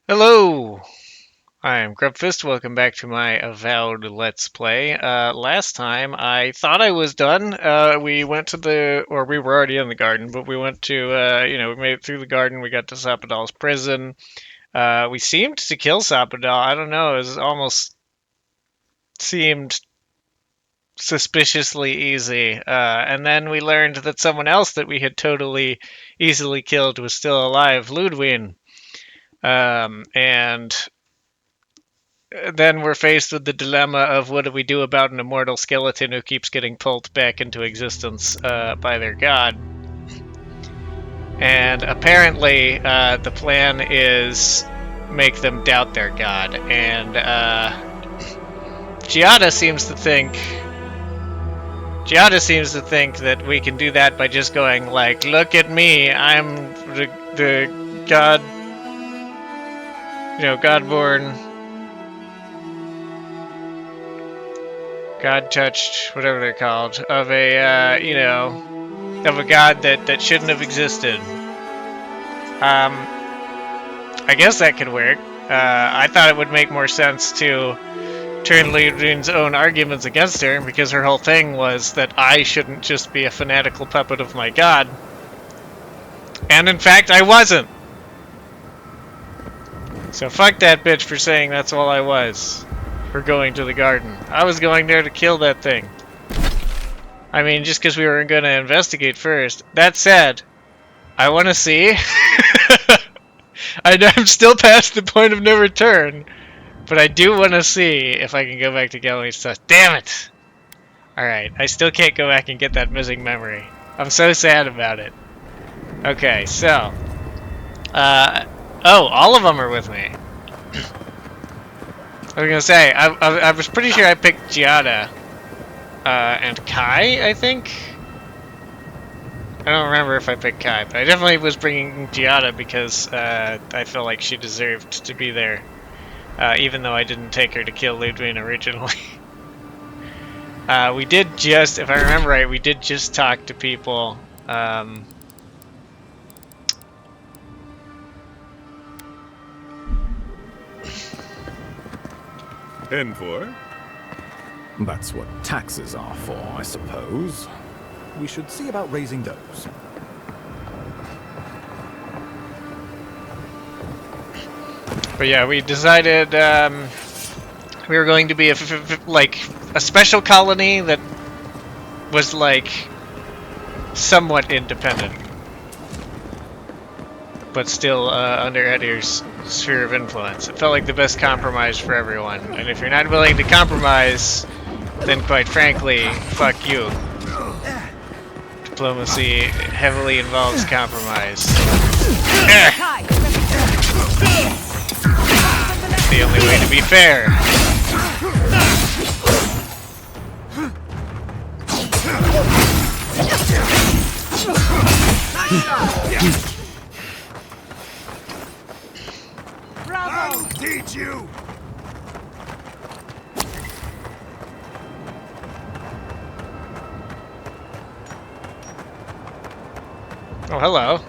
Hello! I'm Grubfist. Welcome back to my Avowed Let's Play. Last time I thought I was done. We went to we were already in the garden, but we went to, we made it through the garden. We got to Sapadal's prison. We seemed to kill Sapadal. I don't know. It was almost seemed suspiciously easy. And then we learned that someone else that we had totally easily killed was still alive, Lödwyn. And then we're faced with the dilemma of what do we do about an immortal skeleton who keeps getting pulled back into existence by their god. And apparently the plan is make them doubt their god. And Giada seems to think that we can do that by just going like, look at me, I'm the god, godborn, God-touched, whatever they're called, of a, of a god that shouldn't have existed. I guess that could work. I thought it would make more sense to turn Lödwyn's own arguments against her, because her whole thing was that I shouldn't just be a fanatical puppet of my god. And in fact, I wasn't. So fuck that bitch for saying that's all I was. For going to the garden. I was going there to kill that thing. I mean, just because we were going to investigate first. That said, I want to see. I'm still past the point of no return, but I do want to see if I can go back to gallery stuff. Damn it! Alright, I still can't go back and get that missing memory. I'm so sad about it. Okay, so. Oh, all of them are with me. I was gonna say, I was pretty sure I picked Giada and Kai, I think? I don't remember if I picked Kai, but I definitely was bringing Giada because I felt like she deserved to be there, even though I didn't take her to kill Lödwyn originally. We did just, if I remember right, we did just talk to people. Envoy? That's what taxes are for, I suppose. We should see about raising those. But yeah, we decided we were going to be like a special colony that was like somewhat independent, but still under Edir's sphere of influence. It felt like the best compromise for everyone. And if you're not willing to compromise, then quite frankly, fuck you. Diplomacy heavily involves compromise. It's the only way to be fair. I'll teach you! Oh, hello.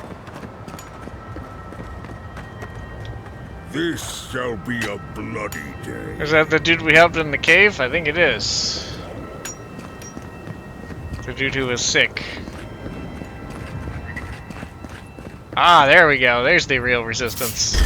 This shall be a bloody day. Is that the dude we helped in the cave? I think it is. The dude who was sick. Ah, there we go. There's the real resistance.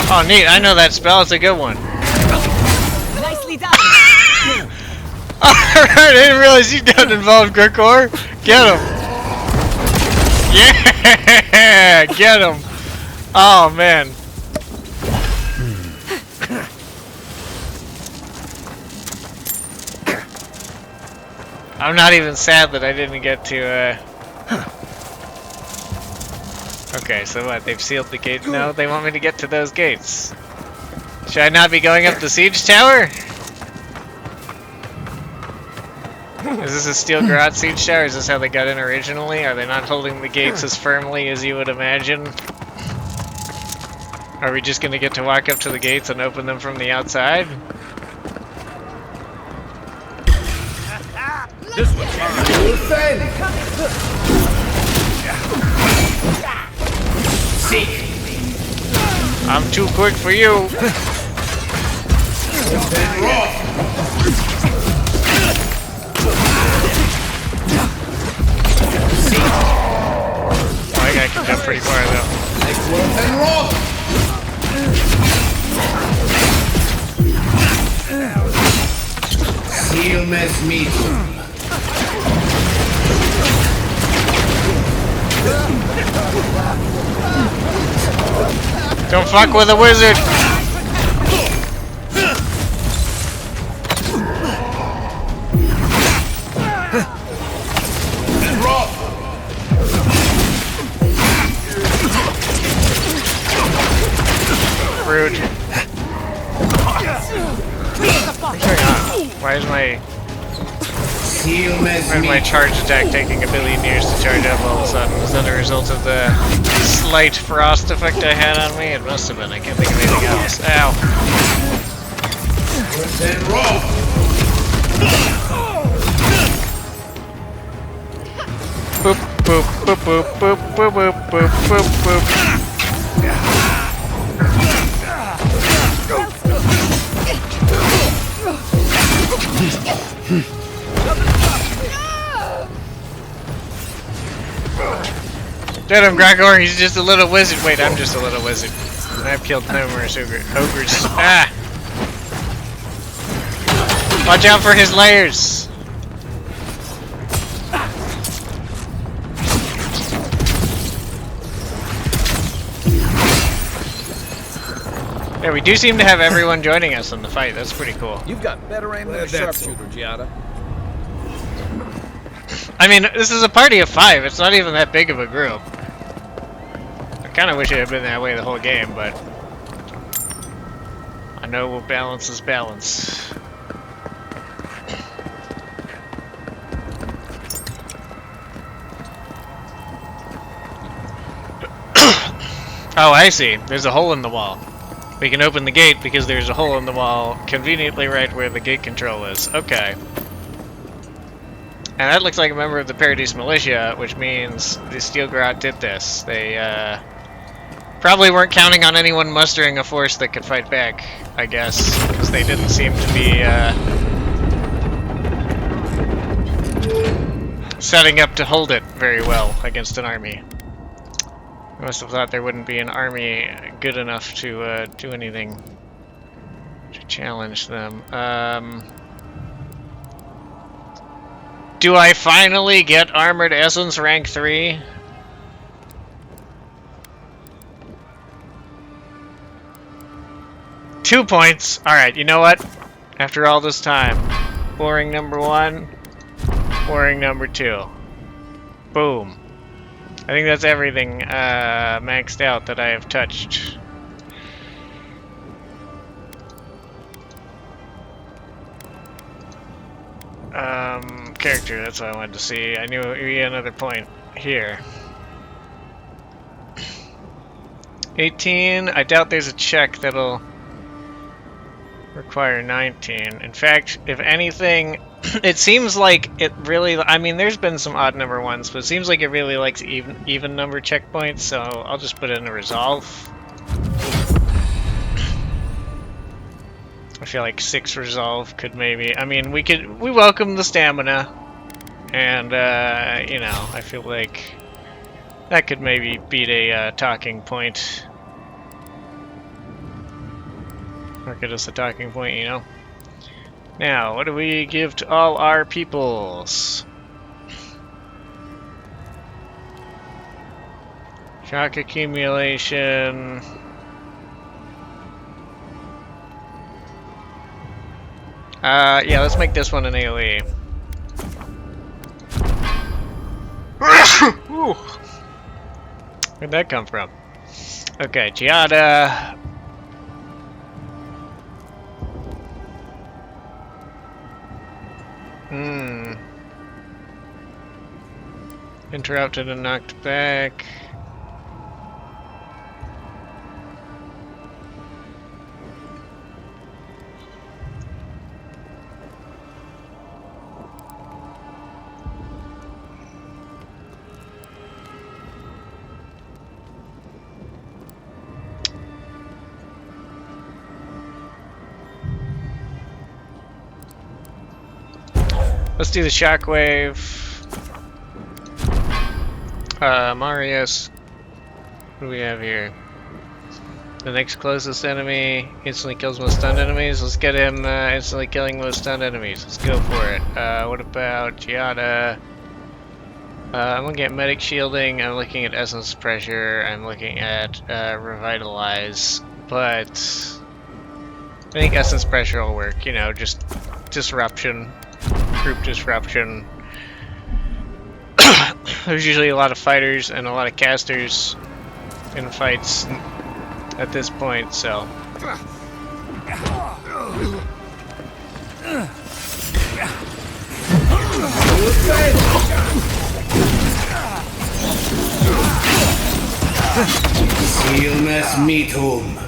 Oh, neat. I know that spell. It's a good one. Nicely done. Alright, I didn't realize you don't involve Gurkor. Get him. Yeah! Get him. Oh, man. I'm not even sad that I didn't get to, Okay, so what? They've sealed the gate? No, they want me to get to those gates. Should I not be going up the siege tower? Is this a steel garage siege tower? Is this how they got in originally? Are they not holding the gates as firmly as you would imagine? Are we just gonna get to walk up to the gates and open them from the outside? This one's I'm too quick for you. Oh, that guy can jump pretty far though. Don't fuck with a wizard. Rude. Why is my charge attack taking a billion years to charge up all of a sudden? Was that a result of the slight frost effect I had on me? It must have been. I can't think of anything else. Ow. Boop, boop, boop, boop, boop, boop, boop, boop, boop, boop. Get him, Gregor, he's just a little wizard. Wait, I'm just a little wizard. I've killed numerous ogres. Ah! Watch out for his layers! Yeah, we do seem to have everyone joining us in the fight. That's pretty cool. You've got better aim than a sharpshooter, Giada. I mean, this is a party of 5. It's not even that big of a group. I kind of wish it had been that way the whole game, but I know balance is balance. Oh, I see. There's a hole in the wall. We can open the gate because there's a hole in the wall conveniently right where the gate control is. Okay. And that looks like a member of the Paradise Militia, which means the Steel Garrote did this. They probably weren't counting on anyone mustering a force that could fight back, I guess, because they didn't seem to be setting up to hold it very well against an army. I must have thought there wouldn't be an army good enough to do anything to challenge them. Do I finally get Armored Essence rank 3? Two points. Alright, you know what? After all this time. Boring number 1. Boring number 2. Boom. I think that's everything maxed out that I have touched. Character, that's what I wanted to see. I knew we had another point here. 18, I doubt there's a check that'll require 19. In fact, if anything, it seems like it really, I mean, there's been some odd number ones, but it seems like it really likes even number checkpoints, so I'll just put it in a resolve. I feel like 6 resolve could maybe, I mean, we welcome the stamina, and, you know, I feel like that could maybe beat a talking point. Or get us a talking point, you know. Now, what do we give to all our peoples? Shock accumulation. Yeah, let's make this one an AoE. Where'd that come from? Okay, Giada. Interrupted and knocked back. Let's do the shockwave. Marius. What do we have here? The next closest enemy instantly kills most stunned enemies. Let's get him instantly killing most stunned enemies. Let's go for it. What about Giada? I'm looking at medic shielding. I'm looking at essence pressure. I'm looking at revitalize. But I think essence pressure will work. You know, just disruption. Group disruption. There's usually a lot of fighters and a lot of casters in fights at this point, so. Silmas metum.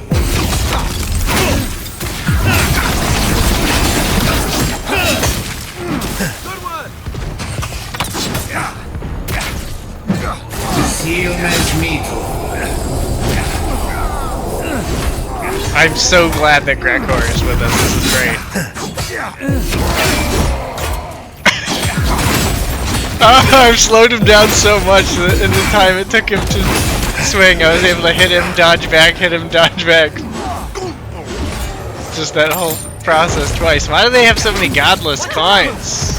I'm so glad that Gregor is with us. This is great. I've slowed him down so much that in the time it took him to swing, I was able to hit him, dodge back, hit him, dodge back. Just that whole process twice. Why do they have so many godless coins?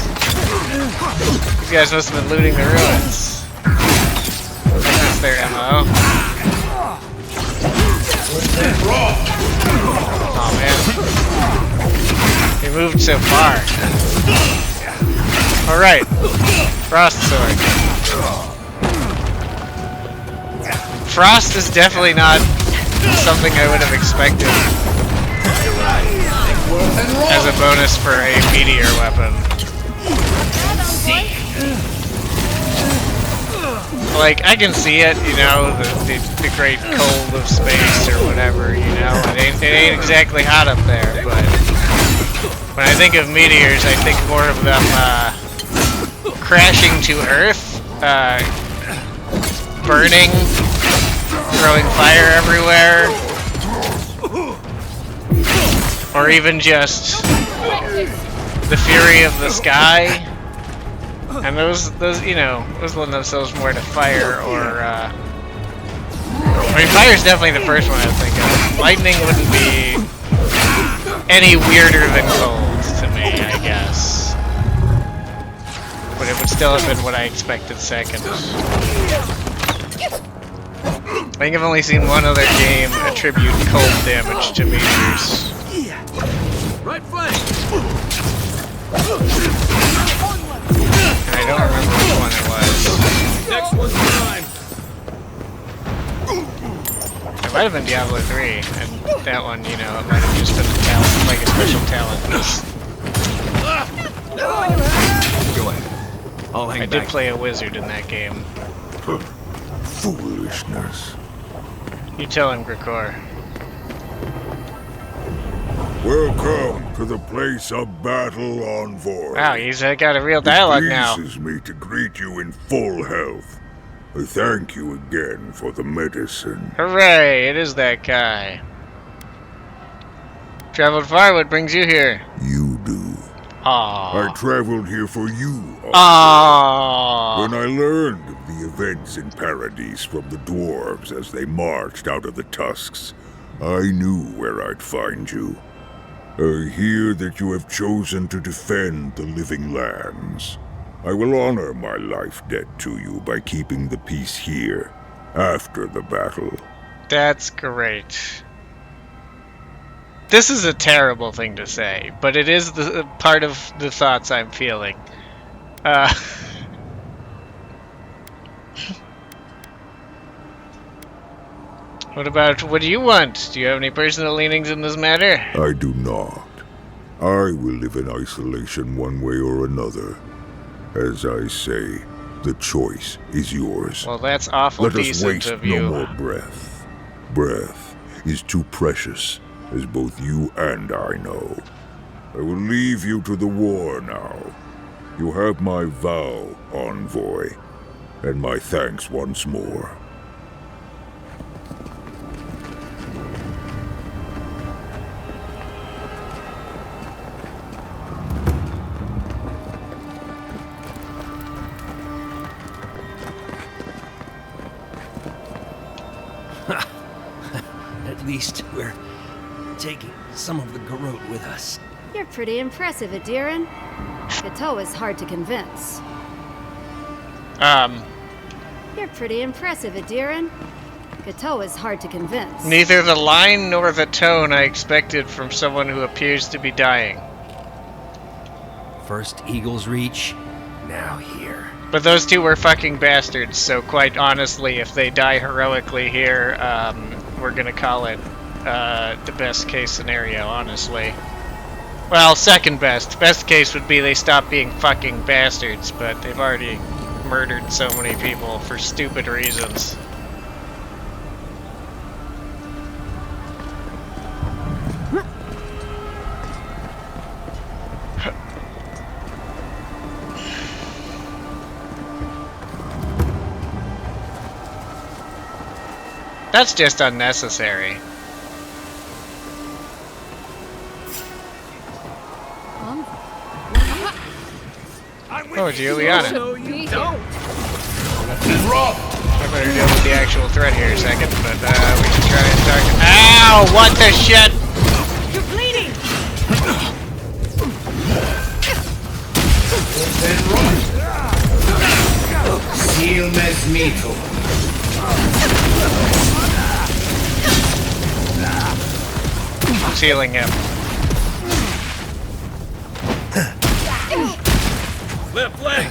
These guys must have been looting the ruins. That's their MO. Oh man. He moved so far. Alright. Frost sword. Frost is definitely not something I would have expected as a bonus for a meteor weapon. Like, I can see it, you know, the great cold of space or whatever, you know, it ain't exactly hot up there, but when I think of meteors, I think more of them crashing to Earth, burning, throwing fire everywhere, or even just the fury of the sky. And those, you know, those lend themselves more to fire or, I mean, fire's definitely the first one I would think of. Lightning wouldn't be any weirder than cold to me, I guess. But it would still have been what I expected second. I think I've only seen one other game attribute cold damage to meteors. Right flank. And I don't remember which one it was. Next one's mine. It might have been Diablo 3, and that one, you know, it might have just been a talent, like a special talent. Go ahead. I'll hang I back. did play a wizard in that game. Foolishness. You tell him, Gregor. Welcome to the place of battle, envoy. Wow, he's got a real dialogue now. It pleases me to greet you in full health. I thank you again for the medicine. Hooray, it is that guy. Traveled far, what brings you here? You do. Aww. I traveled here for you. Aww. When I learned of the events in Paradise from the dwarves as they marched out of the tusks, I knew where I'd find you. I hear that you have chosen to defend the living lands. I will honor my life debt to you by keeping the peace here, after the battle. That's great. This is a terrible thing to say, but it is the part of the thoughts I'm feeling. What do you want? Do you have any personal leanings in this matter? I do not. I will live in isolation one way or another. As I say, The choice is yours. Well, that's awful Let us decent waste of no you. more breath. Breath is too precious, as both you and I know. I will leave you to the war now. You have my vow, envoy, and my thanks once more. At least we're taking some of the garrote with us. You're pretty impressive, Adiran. Gateau is hard to convince. You're pretty impressive, Adiran. Gateau is hard to convince. Neither the line nor the tone I expected from someone who appears to be dying. First Eagle's Reach, now here. But those two were fucking bastards, so quite honestly, if they die heroically here, we're gonna call it the best case scenario, honestly. Well, second best. Best case would be they stop being fucking bastards, but they've already murdered so many people for stupid reasons. That's just unnecessary. Oh, Juliana. No, you don't. I better deal with the actual threat here a second, but we should try and talk. Ow! What the shit? You're bleeding! Seal Mesmito. I'm healing him. Left leg.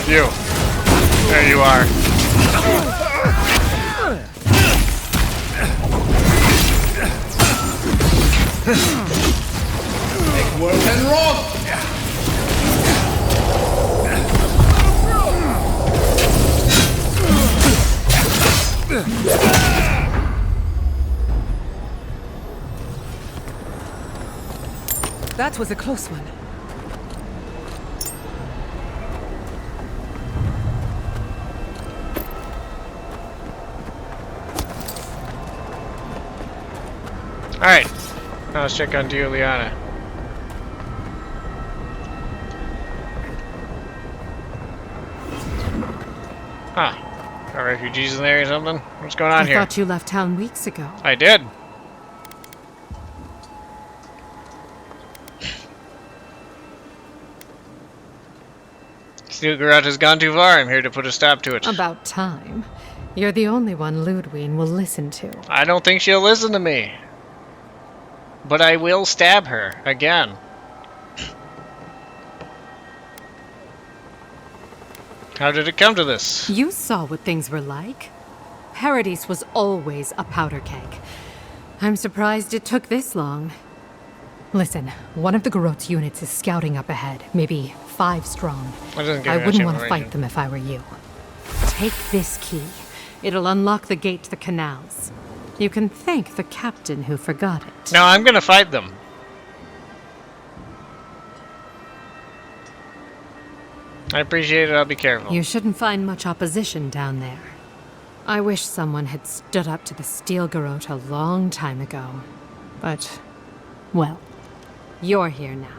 You. There you are. That was a close one. Alright. Now let's check on Juliana. Huh. Got refugees in there or something? What's going on I here? thought you left town weeks ago. I did. Steel Garage has gone too far. I'm here to put a stop to it. About time. You're the only one Lödwyn will listen to. I don't think she'll listen to me. But I will stab her again. How did it come to this? You saw what things were like. Paradise was always a powder keg. I'm surprised it took this long. Listen, one of the Garrote's units is scouting up ahead, maybe 5 strong. That doesn't give I me much wouldn't want to information. fight them if I were you. Take this key. It'll unlock the gate to the canals. You can thank the captain who forgot it. No, I'm gonna fight them. I appreciate it, I'll be careful. You shouldn't find much opposition down there. I wish someone had stood up to the Steel Garrote a long time ago. But, well, you're here now.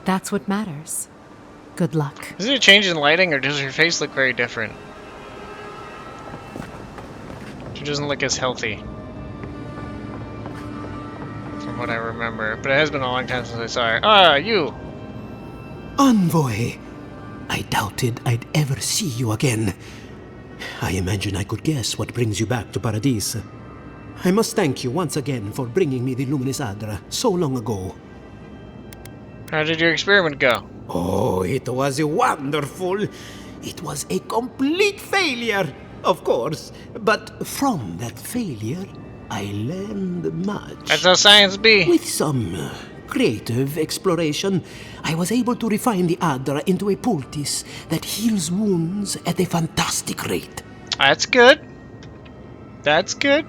That's what matters. Good luck. Is it a change in lighting, or does her face look very different? She doesn't look as healthy. From what I remember. But it has been a long time since I saw her. Ah, you! Envoy! I doubted I'd ever see you again. I imagine I could guess what brings you back to Paradis. I must thank you once again for bringing me the Luminous Adra so long ago. How did your experiment go? Oh, it was wonderful. It was a complete failure, of course. But from that failure, I learned much. That's how science be. With some creative exploration, I was able to refine the Adra into a poultice that heals wounds at a fantastic rate. That's good. That's good.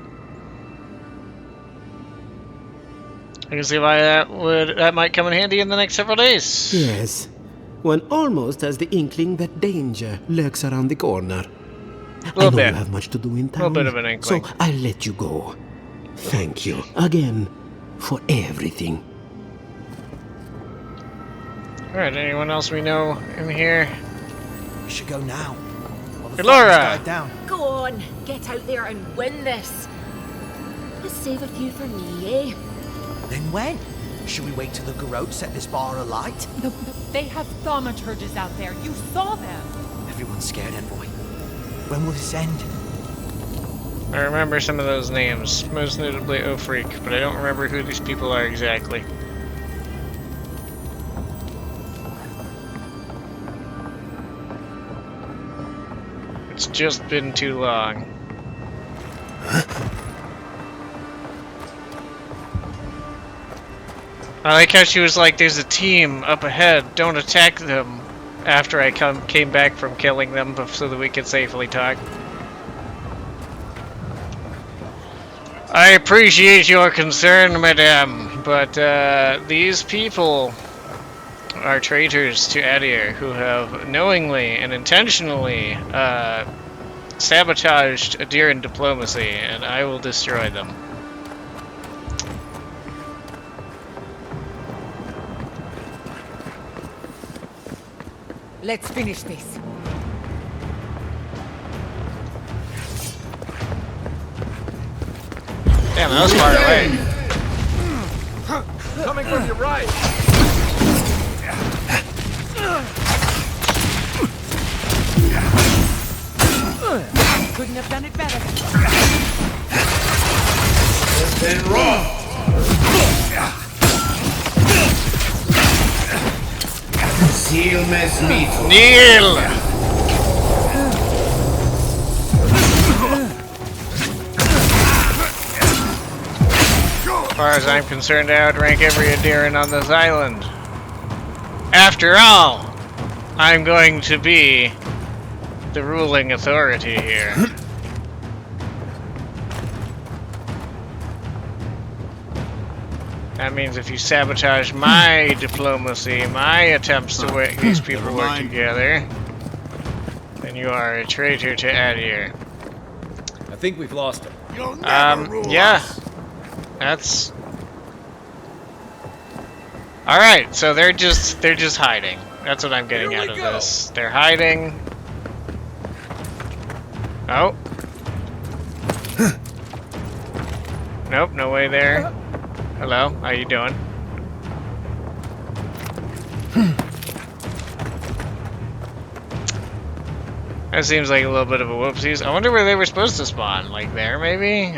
I can see why that might come in handy in the next several days. Yes. One almost has the inkling that danger lurks around the corner. I know you have much to do in town, a little bit of an inkling. so I'll let you go. Thank you again for everything. Alright, anyone else we know in here? We should go now. While the Laura! fight's died down. Go on, get out there and win this. Let's save a few for me, eh? Then when? Should we wait till the Garrote set this bar alight? They have thaumaturges out there. You saw them. Everyone's scared, Envoy. When will this end? I remember some of those names, most notably O'Freak, but I don't remember who these people are exactly. It's just been too long. I like how she was like, there's a team up ahead, don't attack them, after I came back from killing them so that we could safely talk. I appreciate your concern, madame, but these people are traitors to Adir who have knowingly and intentionally sabotaged Adiran diplomacy, and I will destroy them. Let's finish this. Damn, that was far away. Coming from your right. Couldn't have done it better. It's been wrong. Seal mes mito. Kneel! As far as I'm concerned, I outrank every Adiran on this island. After all, I'm going to be the ruling authority here. That means if you sabotage my diplomacy, my attempts to make these people work together, then you are a traitor to Adir. I think we've lost him. Yeah. That's... Alright, so they're just hiding. That's what I'm getting out of this. They're hiding. Oh. Nope, no way there. Hello, how you doing? That seems like a little bit of a whoopsies. I wonder where they were supposed to spawn. Like there, maybe?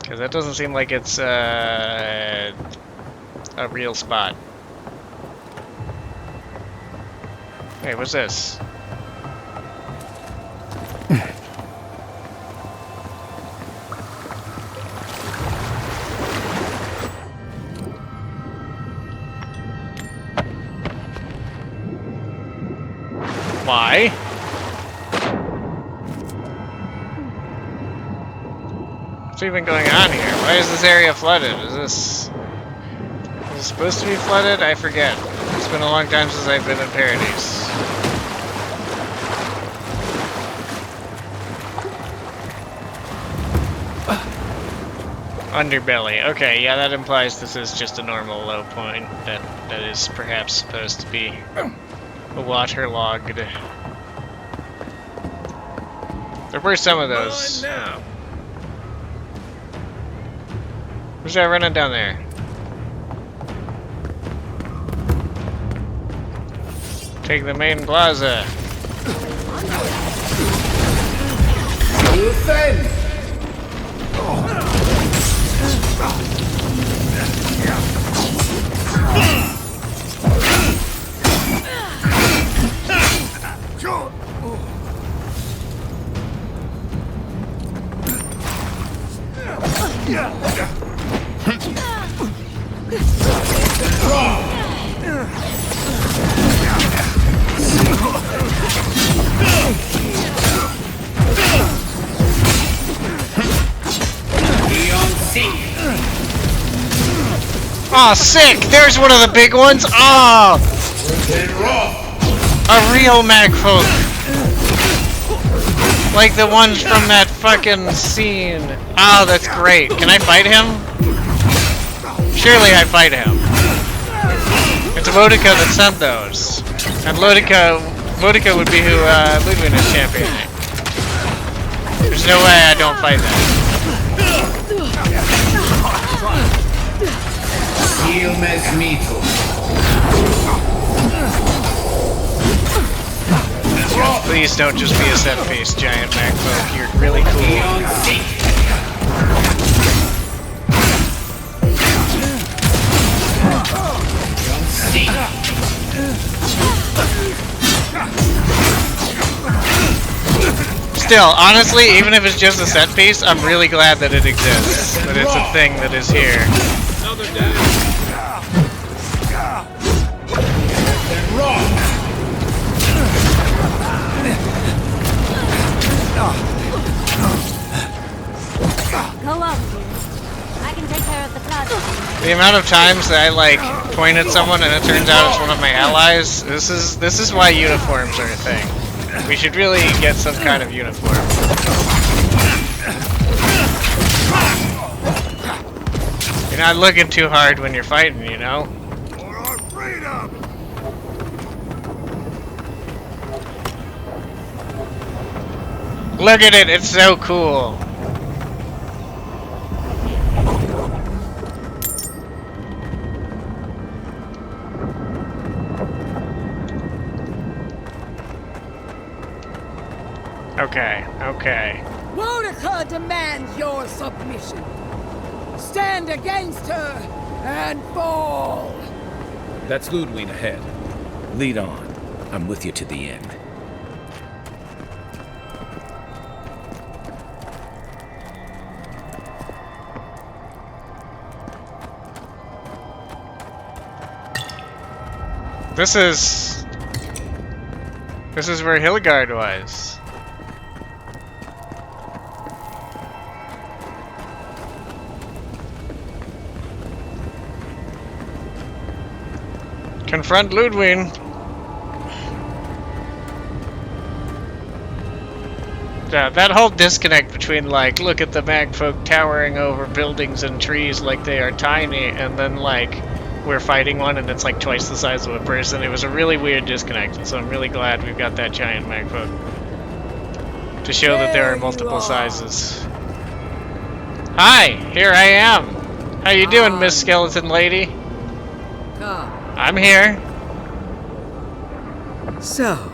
Because that doesn't seem like it's a real spot. Hey, what's this? Why? What's even going on here? Why is this area flooded? Is this supposed to be flooded? I forget. It's been a long time since I've been in Paradise. Underbelly. Okay, yeah, that implies this is just a normal low point that is perhaps supposed to be waterlogged. There were some of those. Mine now. Who's that running down there? Take the main plaza. Lödwyn! Oh, sick! There's one of the big ones! Oh! A real magfolk! Like the ones from that fucking scene. Oh, that's great. Can I fight him? Surely I fight him. It's Vodka that sent those. And Vodka would be who Lödwyn is championing. There's no way I don't fight that. Please don't just be a set-faced giant magfolk. You're really cool. Still, honestly, even if it's just a set piece, I'm really glad that it exists. That it's a thing that is here. Go on, I can take care of the plaza. The amount of times that I like point at someone and it turns out it's one of my allies, this is why uniforms are a thing. We should really get some kind of uniform. You're not looking too hard when you're fighting, you know? For our freedom! Look at it, it's so cool. Okay, okay. Wodeca demands your submission. Stand against her and fall. That's Lödwyn ahead. Lead on. I'm with you to the end. This is where Hildegard was. Confront Lödwyn. Yeah, that whole disconnect between like, look at the magfolk towering over buildings and trees like they are tiny, and then like, we're fighting one and it's like twice the size of a person. It was a really weird disconnect, and so I'm really glad we've got that giant magfolk to show that there are multiple sizes. Hi, here I am. How you doing, Miss Skeleton Lady? Come. I'm here. So,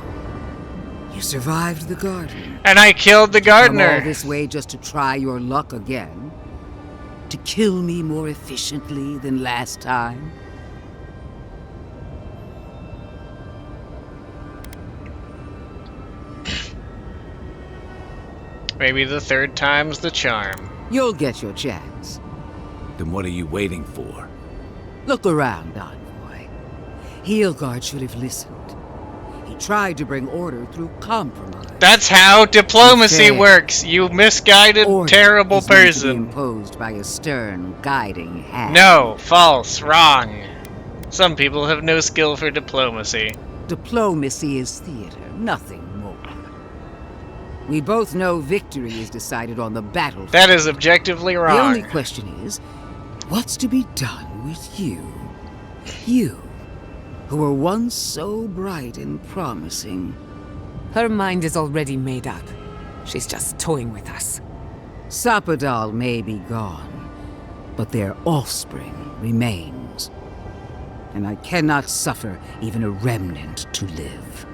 you survived the garden. And I killed the Come all gardener. this way just to try your luck again? To kill me more efficiently than last time? Maybe the third time's the charm. You'll get your chance. Then what are you waiting for? Look around, Envoy. Hildegard should have listened. He tried to bring order through compromise. That's how diplomacy Fair. works, you misguided, Order terrible is meant to be person. imposed by a stern, guiding hand. No, false, wrong. Some people have no skill for diplomacy. Diplomacy is theater, nothing more. We both know victory is decided on the battlefield. That is objectively wrong. The only question is, what's to be done with you? You, who were once so bright and promising. Her mind is already made up. She's just toying with us. Sapadal may be gone, but their offspring remains. And I cannot suffer even a remnant to live.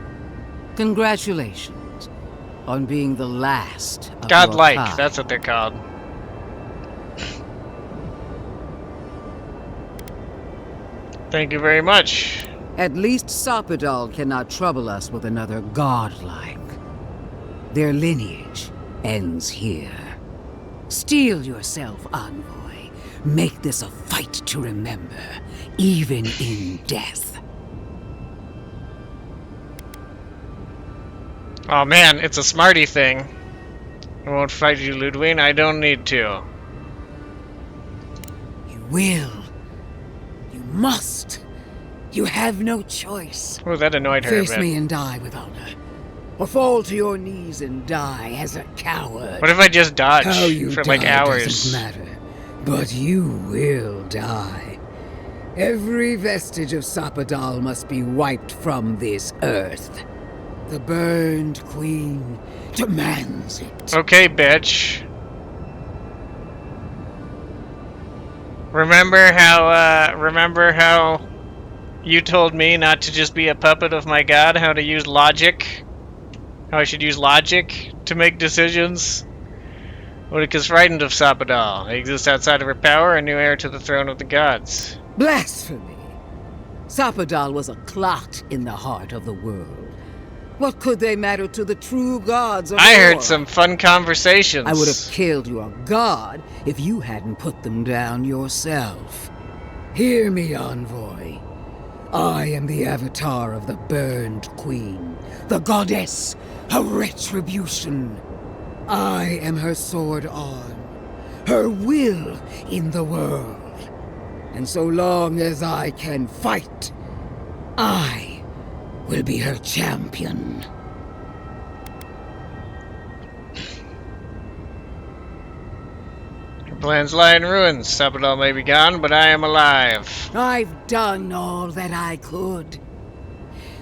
Congratulations on being the last of Godlike, your kind. that's what they're called. Thank you very much. At least Sapadal cannot trouble us with another godlike. Their lineage ends here. Steel yourself, envoy. Make this a fight to remember, even in death. Oh man, it's a smarty thing. I won't fight you, Lödwyn. I don't need to. You will. You must. You have no choice. Oh, that annoyed her a Face bit. me and die with honor. Or fall to your knees and die as a coward. What if I just dodge How you for die like hours? doesn't matter, but you will die. Every vestige of Sapadal must be wiped from this earth. The burned queen demands it. Okay, bitch. Remember how you told me not to just be a puppet of my god, how to use logic? How I should use logic to make decisions? Odika's frightened of Sapadal. They exist outside of her power, a new heir to the throne of the gods. Blasphemy! Sapadal was a clot in the heart of the world. What could they matter to the true gods of I war? heard some fun conversations. I would have killed your god if you hadn't put them down yourself. Hear me, envoy. I am the avatar of the burned queen, the goddess of retribution. I am her sword arm, her will in the world. And so long as I can fight, I will be her champion. Her plans lie in ruins. Sapadal may be gone, but I am alive. I've done all that I could.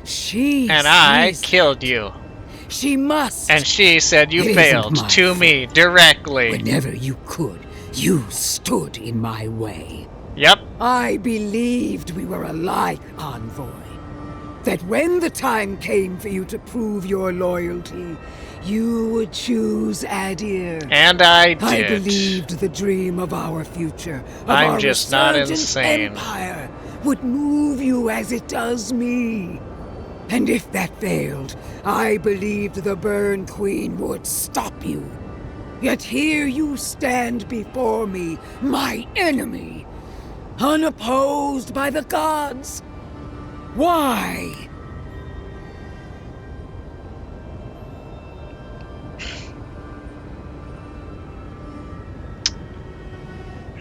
She And I sees killed you. She must. And she said you It failed isn't my to me directly. Whenever you could, you stood in my way. Yep. I believed we were alike, envoy. That when the time came for you to prove your loyalty, you would choose Adir. And I did. I believed the dream of our future, of I'm our just not resurgent insane. empire, would move you as it does me. And if that failed, I believed the Burn Queen would stop you. Yet here you stand before me, my enemy, unopposed by the gods. Why?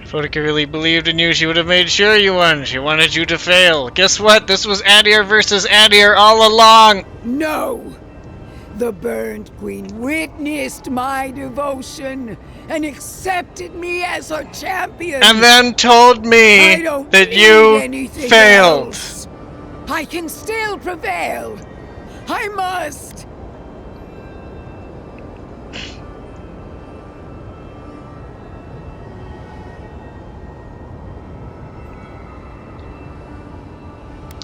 If Odika really believed in you, she would have made sure you won. She wanted you to fail. Guess what? This was Adir versus Adir all along. No! The Burned Queen witnessed my devotion and accepted me as her champion. And then told me I don't that need you anything failed. else. I can still prevail. I must.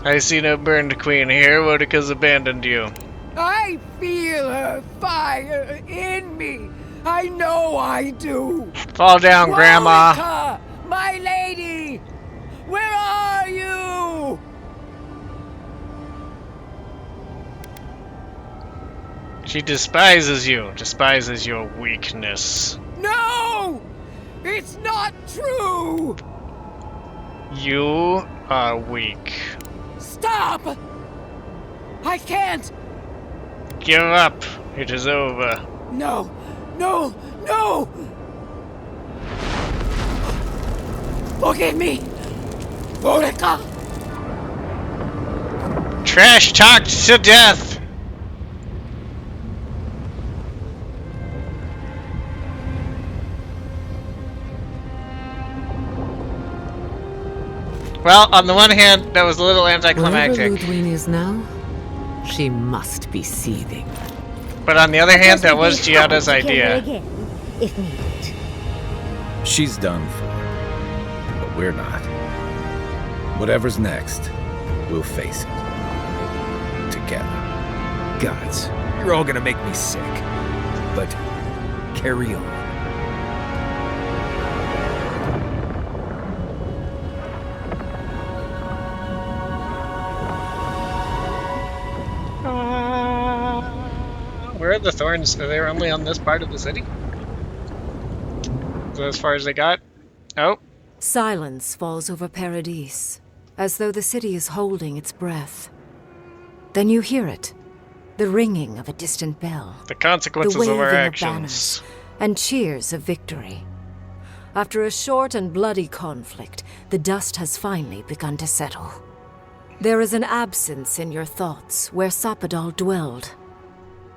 I see no burned queen here. Odika's abandoned you. I feel her fire in me. I know I do. Fall down, Grandma. Warwica, my lady, where are you? She despises you. Despises your weakness. No! It's not true! You are weak. Stop! I can't! Give up. It is over. No! No! No! Forgive me! Warwica! Trash talked to death. Well, on the one hand, that was a little Wherever anticlimactic. Lödwyn is now, she must be seething. But on the other hand, that was Just be happy Giada's to kill her idea. again, if needed. She's done for. But we're not. Whatever's next, we'll face it. Together. Gods, you're all gonna make me sick. But carry on. Where are the thorns? Are they only on this part of the city? Is that as far as they got? Oh. Silence falls over Paradis, as though the city is holding its breath. Then you hear it, the ringing of a distant bell. The consequences the waving of our of actions. banners, and cheers of victory. After a short and bloody conflict, the dust has finally begun to settle. There is an absence in your thoughts where Sapadal dwelled.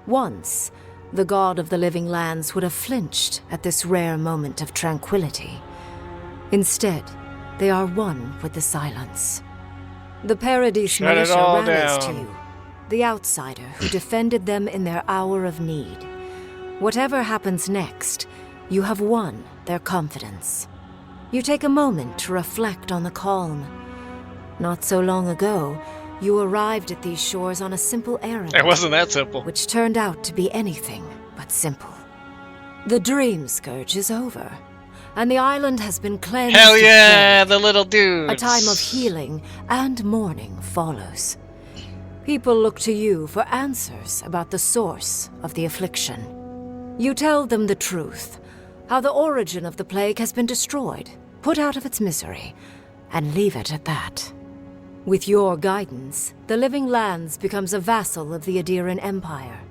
Once, the god of the living lands would have flinched at this rare moment of tranquility. Instead, they are one with the silence. The Paradis Shut it militia all rallies to down. you, the outsider who defended them in their hour of need. Whatever happens next, you have won their confidence. You take a moment to reflect on the calm. Not so long ago, you arrived at these shores on a simple errand. It wasn't that simple. Which turned out to be anything but simple. The dream scourge is over, and the island has been cleansed. Hell of yeah, plague. the little dudes. A time of healing and mourning follows. People look to you for answers about the source of the affliction. You tell them the truth, how the origin of the plague has been destroyed, put out of its misery, and leave it at that. With your guidance, the Living Lands becomes a vassal of the Adiran Empire.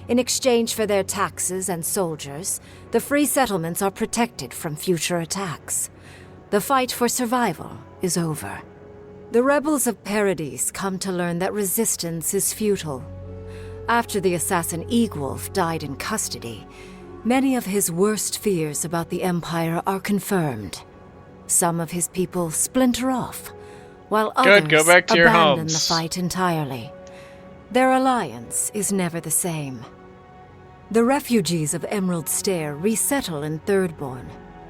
In exchange for their taxes and soldiers, the free settlements are protected from future attacks. The fight for survival is over. The rebels of Paradis come to learn that resistance is futile. After the assassin Egwolf died in custody, many of his worst fears about the Empire are confirmed. Some of his people splinter off, while others Good, go back to your abandon homes. the fight entirely. Their alliance is never the same. The refugees of Emerald Stair resettle in Thirdborn,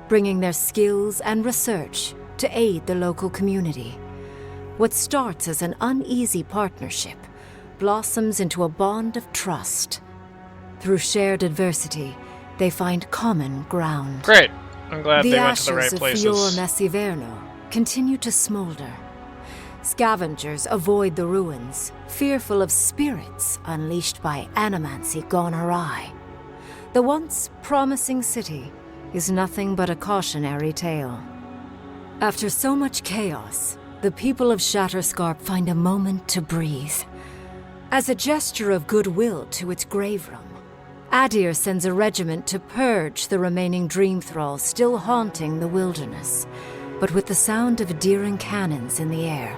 bringing their skills and research to aid the local community. What starts as an uneasy partnership blossoms into a bond of trust. Through shared adversity, they find common ground. Great. I'm glad The they went to the right ashes of places. Fior Messiverno continue to smolder. Scavengers avoid the ruins, fearful of spirits unleashed by animancy gone awry. The once promising city is nothing but a cautionary tale. After so much chaos, the people of Shatterscarp find a moment to breathe. As a gesture of goodwill to its grave room, Adir sends a regiment to purge the remaining dream thralls still haunting the wilderness. But with the sound of Adiran cannons in the air,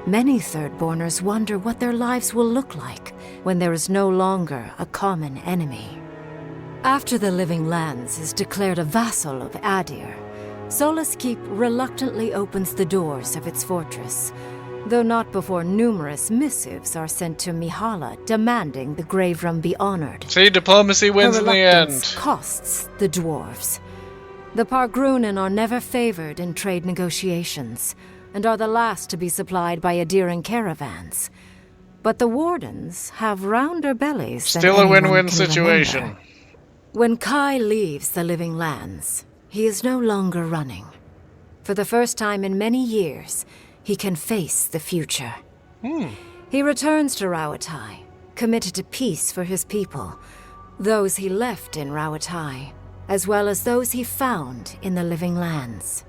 many Thirdborners wonder what their lives will look like when there is no longer a common enemy. After the Living Lands is declared a vassal of Adir, Solace Keep reluctantly opens the doors of its fortress, though not before numerous missives are sent to Mihala demanding the grave room be honored. See, diplomacy wins Her in the reluctance end. costs the dwarves. The Pargrunen are never favored in trade negotiations, and are the last to be supplied by Adiran caravans. But the Wardens have rounder bellies than Still a anyone win-win can situation. remember. When Kai leaves the Living Lands, he is no longer running. For the first time in many years, he can face the future. He returns to Rawatai, committed to peace for his people, those he left in Rawatai, as well as those he found in the Living Lands.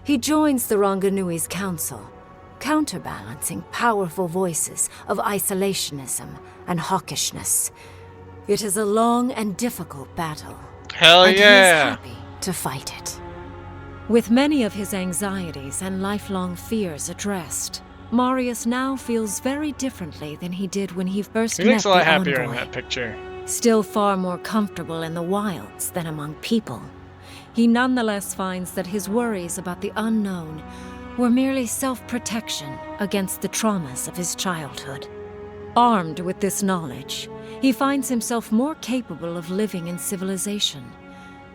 He joins the Ranganui's council, counterbalancing powerful voices of isolationism and hawkishness. It is a long and difficult battle. Hell and yeah. he is happy to fight it. With many of his anxieties and lifelong fears addressed, Marius now feels very differently than he did when he first He met looks a lot the happier envoy. in that picture. Still far more comfortable in the wilds than among people, he nonetheless finds that his worries about the unknown were merely self-protection against the traumas of his childhood. Armed with this knowledge, he finds himself more capable of living in civilization,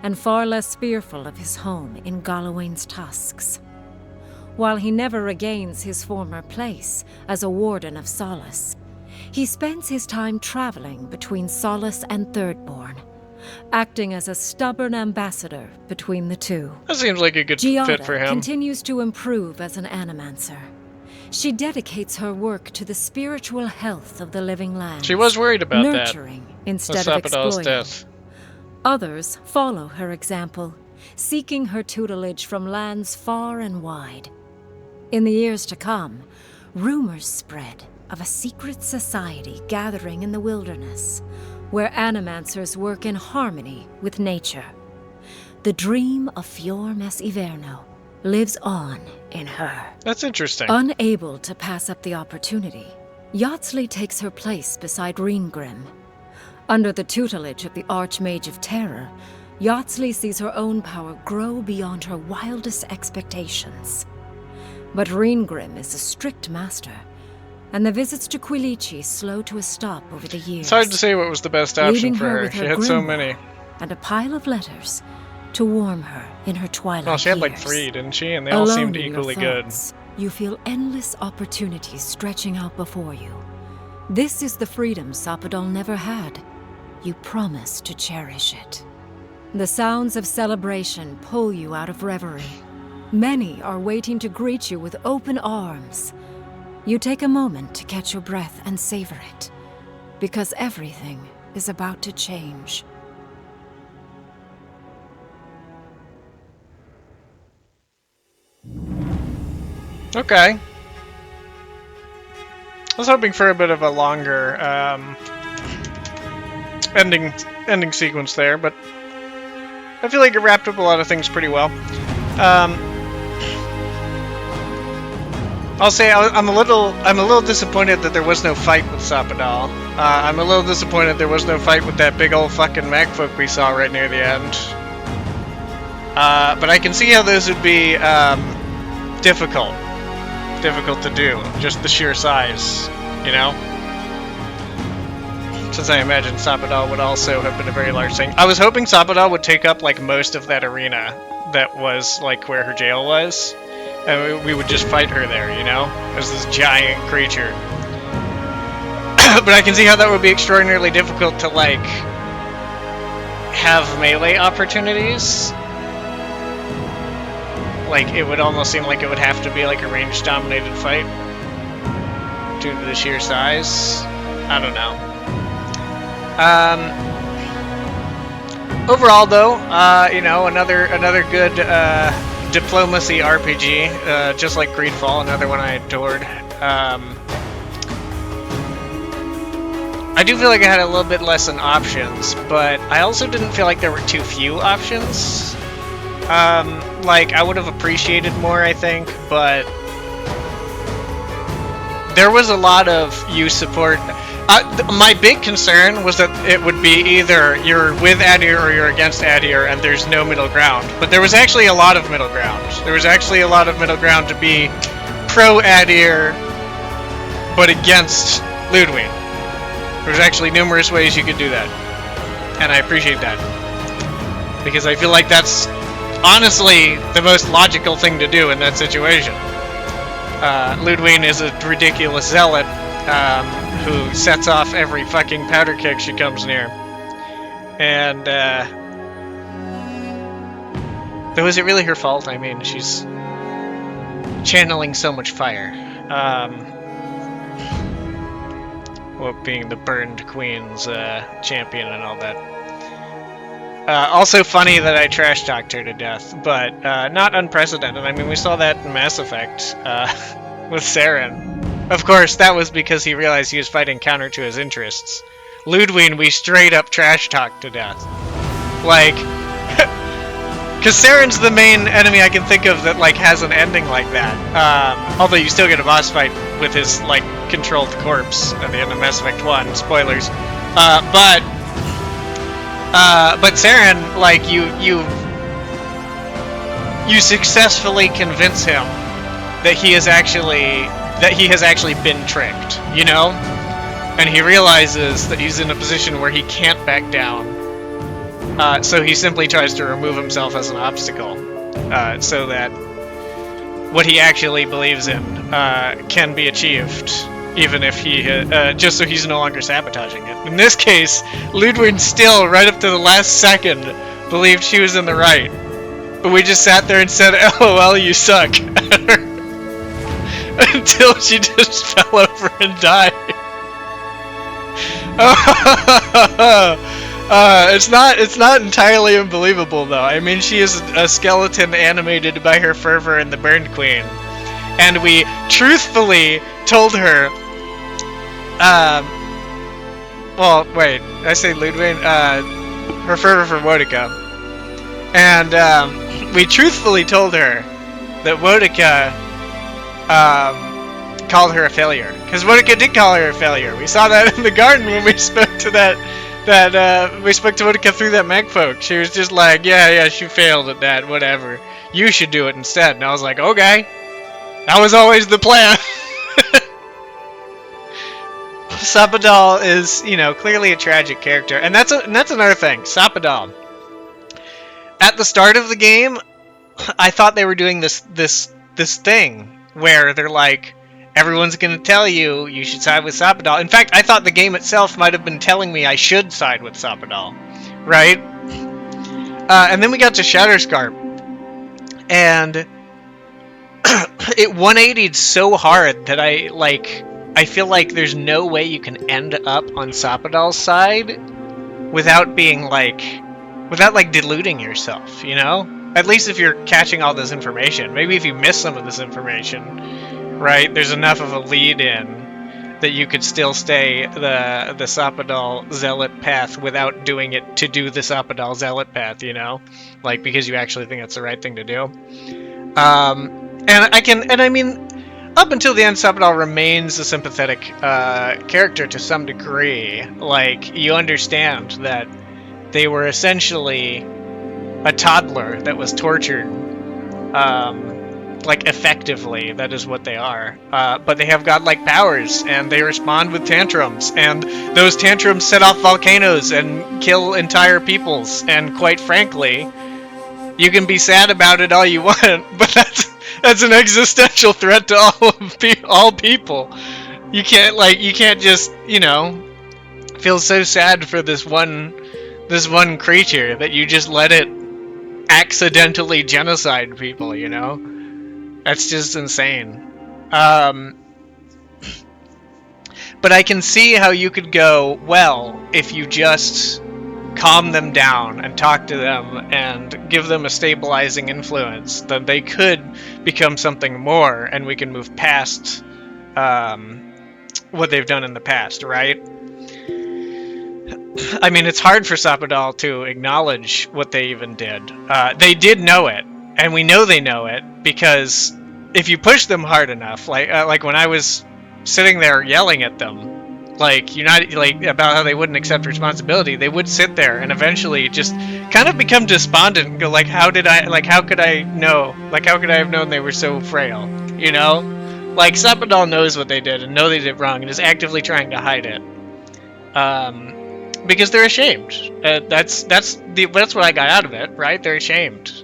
and far less fearful of his home in Galawain's tusks. While he never regains his former place as a Warden of Solace, he spends his time traveling between Solace and Thirdborn, acting as a stubborn ambassador between the two. That seems like a good fit for him. Continues to improve as an animancer. She dedicates her work to the spiritual health of the living land. She was worried about nurturing that. Instead of exploiting. Death. Others follow her example, seeking her tutelage from lands far and wide. In the years to come, rumors spread of a secret society gathering in the wilderness, where animancers work in harmony with nature. The dream of Fjormes Iverno lives on in her. That's interesting. Unable to pass up the opportunity, Yatsley takes her place beside Reengrim. Under the tutelage of the Archmage of Terror, Yatsley sees her own power grow beyond her wildest expectations. But Reengrim is a strict master, and the visits to Quilici slow to a stop over the years. It's hard to say what was the best option for her. She had so many. And a pile of letters to warm her in her twilight years. Well, she had like 3, didn't she? And they all seemed equally good. You feel endless opportunities stretching out before you. This is the freedom Sapadal never had. You promise to cherish it. The sounds of celebration pull you out of reverie. Many are waiting to greet you with open arms. You take a moment to catch your breath and savor it, because everything is about to change. Okay. I was hoping for a bit of a longer ending sequence there, but I feel like it wrapped up a lot of things pretty well. I'll say I'm a little disappointed that there was no fight with Sapadal. I'm a little disappointed there was no fight with that big old fucking magfolk we saw right near the end. But I can see how those would be difficult to do, just the sheer size, you know? Since I imagine Sapadal would also have been a very large thing. I was hoping Sapadal would take up like most of that arena that was like where her jail was, and we would just fight her there, you know, as this giant creature. But I can see how that would be extraordinarily difficult to like have melee opportunities. Like, it would almost seem like it would have to be like a range-dominated fight due to the sheer size. I don't know. Overall, though, you know, another good diplomacy RPG, just like Greedfall, another one I adored. I do feel like I had a little bit less in options, but I also didn't feel like there were too few options. Like, I would have appreciated more, I think, but there was a lot of use support. My big concern was that it would be either you're with Adir or you're against Adir, and there's no middle ground. But there was actually a lot of middle ground. There was actually a lot of middle ground to be pro-Adir, but against Lödwyn. There's actually numerous ways you could do that. And I appreciate that. Because I feel like that's honestly the most logical thing to do in that situation. Lödwyn is a ridiculous zealot who sets off every fucking powder keg she comes near. And, though, is it really her fault? I mean, she's channeling so much fire. Well, being the Burned Queen's champion and all that. Also funny that I trash-talked her to death, but not unprecedented. I mean, we saw that in Mass Effect with Saren. Of course, that was because he realized he was fighting counter to his interests. Lödwyn, we straight up trash-talked to death. Like, because Saren's the main enemy I can think of that, like, has an ending like that. Although you still get a boss fight with his, like, controlled corpse at the end of Mass Effect 1. Spoilers. But Saren, like, you successfully convince him that he has actually been tricked, you know? and he realizes that he's in a position where he can't back down. So he simply tries to remove himself as an obstacle, so that what he actually believes in can be achieved, even if he just so he's no longer sabotaging it. In this case, Lödwyn still, right up to the last second, believed she was in the right. But we just sat there and said, "LOL, you suck," until she just fell over and died. It's not entirely unbelievable though. I mean, she is a skeleton animated by her fervor in the Burned Queen, and we truthfully told her. Well, wait, did I say Lödwyn? Her fervor for Wodika, and we truthfully told her that Wodika called her a failure, because Wodika did call her a failure. We saw that in the garden when we spoke to we spoke to Wodika through that magfolk. She was just like, yeah, she failed at that, whatever. You should do it instead. And I was like, okay, that was always the plan. Sapadal is, clearly a tragic character, and that's another thing. Sapadal. At the start of the game, I thought they were doing this thing where they're like, everyone's gonna tell you should side with Sapadal. In fact, I thought the game itself might have been telling me I should side with Sapadal, right? And then we got to Shatterscarp, and it 180'd so hard that I feel like there's no way you can end up on Sapadal's side without deluding yourself, At least if you're catching all this information. Maybe if you miss some of this information, right? There's enough of a lead-in that you could still stay the Sapadal Zealot path without doing it to do the Sapadal Zealot path, because you actually think that's the right thing to do. Up until the end, Sapadal remains a sympathetic character to some degree. You understand that they were essentially a toddler that was tortured, effectively. That is what they are. But they have godlike powers, and they respond with tantrums, and those tantrums set off volcanoes and kill entire peoples, and quite frankly, you can be sad about it all you want, but that's an existential threat to all people. You can't just, feel so sad for this one creature that you just let it accidentally genocide people, That's just insane. But I can see how you could go, well, if you just calm them down and talk to them and give them a stabilizing influence, then they could become something more, and we can move past what they've done in the past, right? I mean, it's hard for Sapadal to acknowledge what they even did. They did know it, and we know they know it, because if you push them hard enough, like when I was sitting there yelling at them, about how they wouldn't accept responsibility, they would sit there and eventually just kind of become despondent and go how could I have known they were so frail, Sapadal knows what they did and know they did wrong and is actively trying to hide it, because they're ashamed. That's what I got out of it, right? They're ashamed,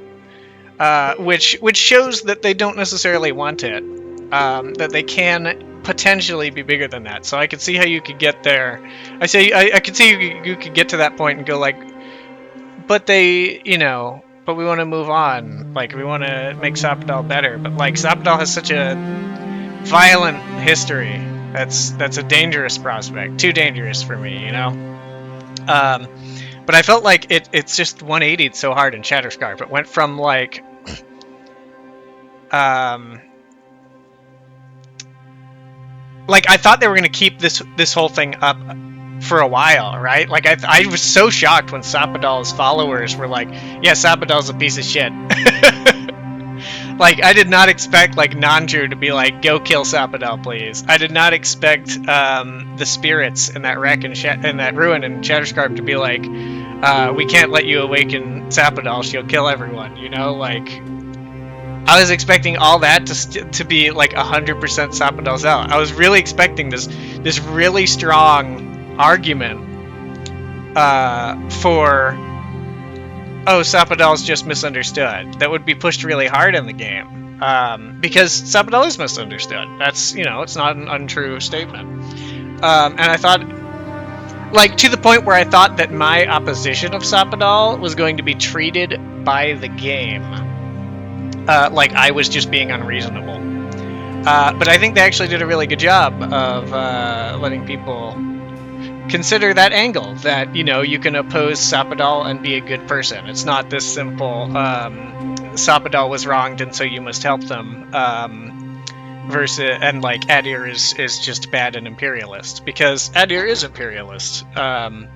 which shows that they don't necessarily want it, that they can potentially be bigger than that. So I could see how you could get there. I could see you could get to that point and go but they, but we want to move on. We want to make Sapadal better. But Sapadal has such a violent history. That's a dangerous prospect. Too dangerous for me, But I felt like it's just 180'd so hard in Shatterscarp. It went from I thought they were going to keep this whole thing up for a while, right? I was so shocked when Sapadal's followers were yeah, Sapadal's a piece of shit. I did not expect, Nanju to be go kill Sapadal, please. I did not expect the spirits in that wreck and in that ruin in Shatterscarp to be we can't let you awaken Sapadal, she'll kill everyone, I was expecting all that to be like 100% Sapodal Zell. I was really expecting this really strong argument for, oh, Sapodal's just misunderstood. That would be pushed really hard in the game. Because Sapodal is misunderstood. That's, it's not an untrue statement. And I thought, like, to the point where I thought that my opposition of Sapodal was going to be treated by the game like I was just being unreasonable. But I think they actually did a really good job of letting people consider that angle, that, you can oppose Sapodal and be a good person. It's not this simple, Sapodal was wronged and so you must help them, versus, and like, Adir is just bad and imperialist, because Adir is imperialist, and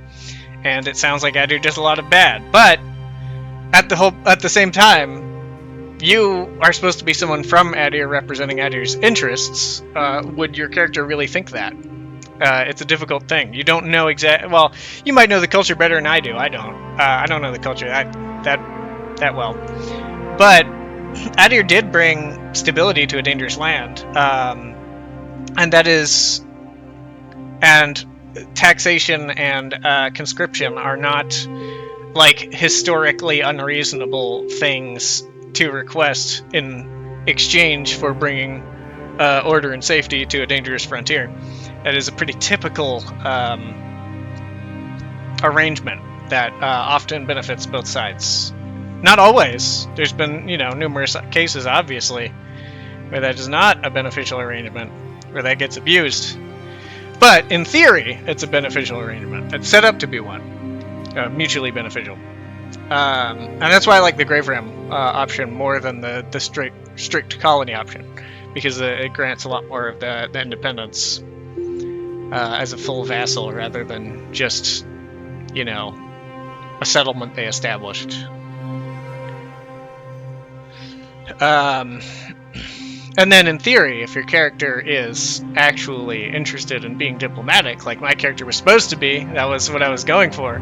it sounds like Adir does a lot of bad, but at the same time, you are supposed to be someone from Adir representing Adir's interests. Would your character really think that? It's a difficult thing. You don't know exactly. Well, you might know the culture better than I do. I don't. I don't know the culture that well. But Adir did bring stability to a dangerous land, and that is, and taxation and conscription are not like historically unreasonable things to request in exchange for bringing order and safety to a dangerous frontier. That is a pretty typical arrangement that often benefits both sides. Not always. There's been, numerous cases, obviously, where that is not a beneficial arrangement, where that gets abused. But in theory, it's a beneficial arrangement. It's set up to be one, mutually beneficial. And that's why I like the Grave Ram option more than the strict colony option, because it grants a lot more of the independence as a full vassal rather than just, a settlement they established. And then in theory, if your character is actually interested in being diplomatic, like my character was supposed to be, that was what I was going for,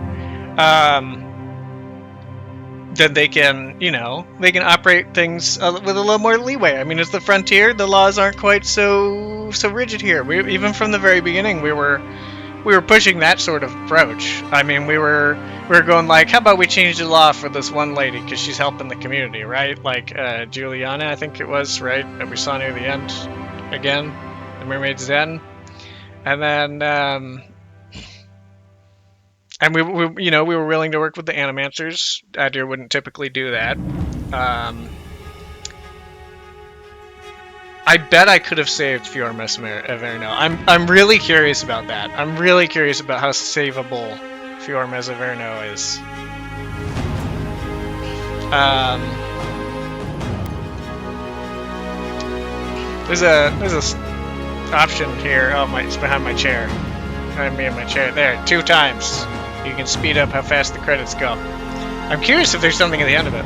then they can, they can operate things with a little more leeway. I mean, it's the frontier. The laws aren't quite so rigid here. Even from the very beginning, we were pushing that sort of approach. I mean, we were going like, how about we change the law for this one lady because she's helping the community, right? Like Juliana, I think it was, right, that we saw near the end again, the Mermaid's Den, and then and we were willing to work with the Animancers. Adir wouldn't typically do that. I bet I could have saved Fiormes Averno. I'm really curious about that. I'm really curious about how savable Fiormes Averno is. There's a option here. Oh, it's behind my chair. Behind me in my chair. There, 2 times. You can speed up how fast the credits go. I'm curious if there's something at the end of it.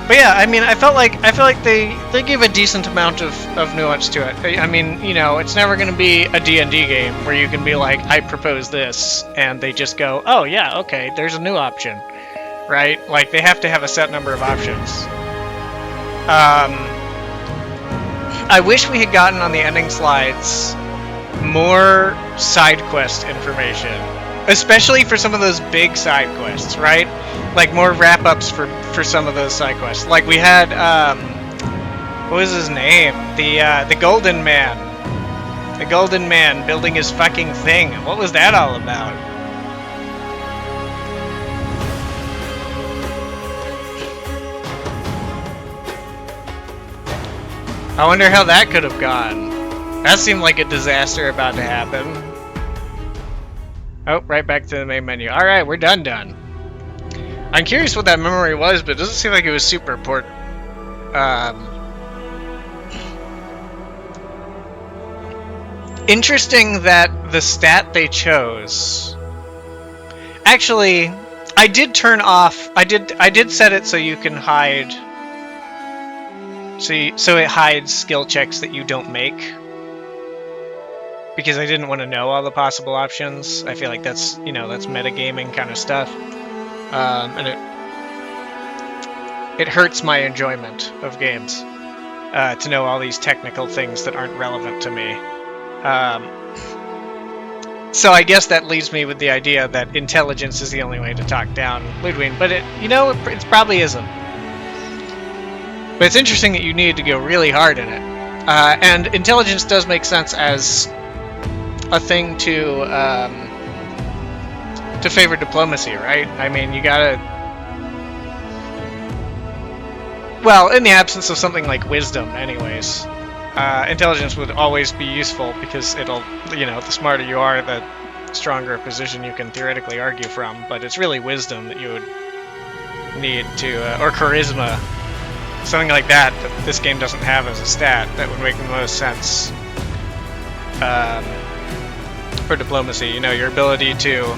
But yeah, I mean, I felt like they gave a decent amount of nuance to it. I mean, it's never going to be a D&D game where you can be like, I propose this, and they just go, oh yeah, okay, there's a new option, right? Like, they have to have a set number of options. I wish we had gotten on the ending slides more side quest information, especially for some of those big side quests, right? Like more wrap-ups for some of those side quests. Like we had, what was his name? The Golden Man. The Golden Man building his fucking thing. What was that all about? I wonder how that could have gone. That seemed like a disaster about to happen. Oh, right back to the main menu. Alright, we're done. I'm curious what that memory was, but it doesn't seem like it was super important. Interesting that the stat they chose... Actually, I did turn off... I did set it so you can hide... So it hides skill checks that you don't make. Because I didn't want to know all the possible options. I feel like that's, that's metagaming kind of stuff. And it hurts my enjoyment of games to know all these technical things that aren't relevant to me. So I guess that leaves me with the idea that intelligence is the only way to talk down Lödwyn, but it probably isn't. But it's interesting that you need to go really hard in it. And intelligence does make sense as a thing to favor diplomacy, right? I mean, you gotta... Well, in the absence of something like wisdom, anyways, intelligence would always be useful because it'll, the smarter you are, the stronger a position you can theoretically argue from. But it's really wisdom that you would need to, or charisma, something like that this game doesn't have as a stat that would make the most sense for diplomacy. Your ability to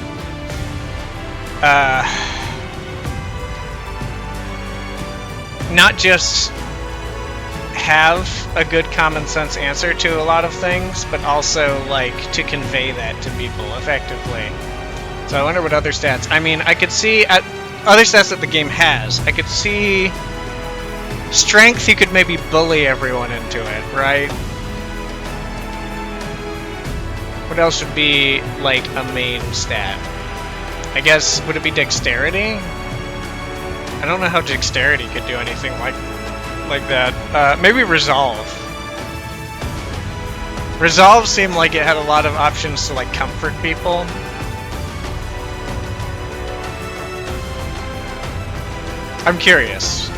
not just have a good common sense answer to a lot of things, but also to convey that to people effectively. So I wonder what other stats. I mean, I could see other stats that the game has. I could see strength. You could maybe bully everyone into it, right? What else would be a main stat? I guess, would it be dexterity? I don't know how dexterity could do anything like that. Maybe resolve. Resolve seemed like it had a lot of options to comfort people. I'm curious.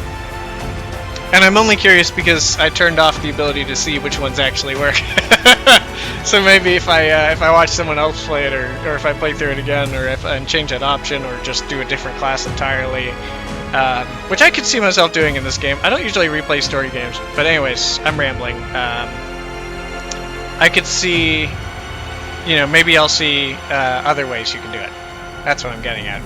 And I'm only curious because I turned off the ability to see which ones actually work. So maybe if I watch someone else play it, or if I play through it again, or and change that option, or just do a different class entirely, which I could see myself doing in this game. I don't usually replay story games, but anyways, I'm rambling. I could see, maybe I'll see other ways you can do it. That's what I'm getting at.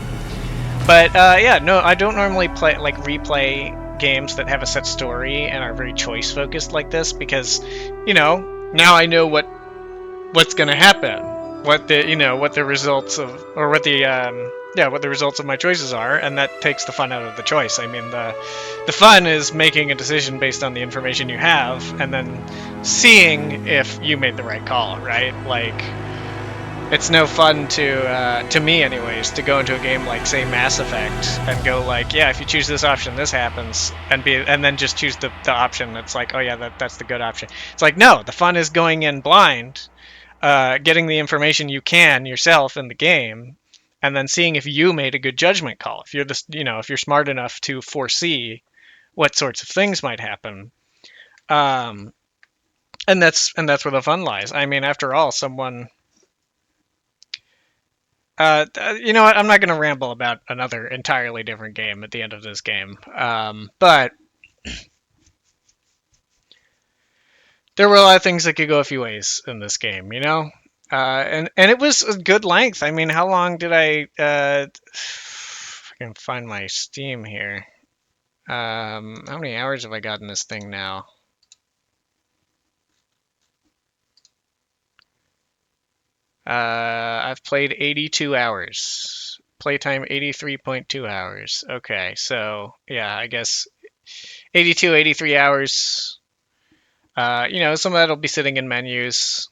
But yeah, no, I don't normally replay games that have a set story and are very choice focused like this, because now I know what's going to happen, what the results of, or what the results of my choices are, and that takes the fun out of the choice. I mean, the fun is making a decision based on the information you have, and then seeing if you made the right call, right? It's no fun to me anyways, to go into a game like, say, Mass Effect, and go yeah, if you choose this option, this happens, and then just choose the option that's oh yeah, that's the good option. It's no, the fun is going in blind, getting the information you can yourself in the game, and then seeing if you made a good judgment call. If you're if you're smart enough to foresee what sorts of things might happen, and that's where the fun lies. I mean, after all, someone. You know what? I'm not going to ramble about another entirely different game at the end of this game. But there were a lot of things that could go a few ways in this game, and it was a good length. I mean, how long did I can find my Steam here? How many hours have I got in this thing now? I've played 82 hours. Playtime 83.2 hours. Okay, so yeah, I guess 82, 83 hours. Some of that'll be sitting in menus,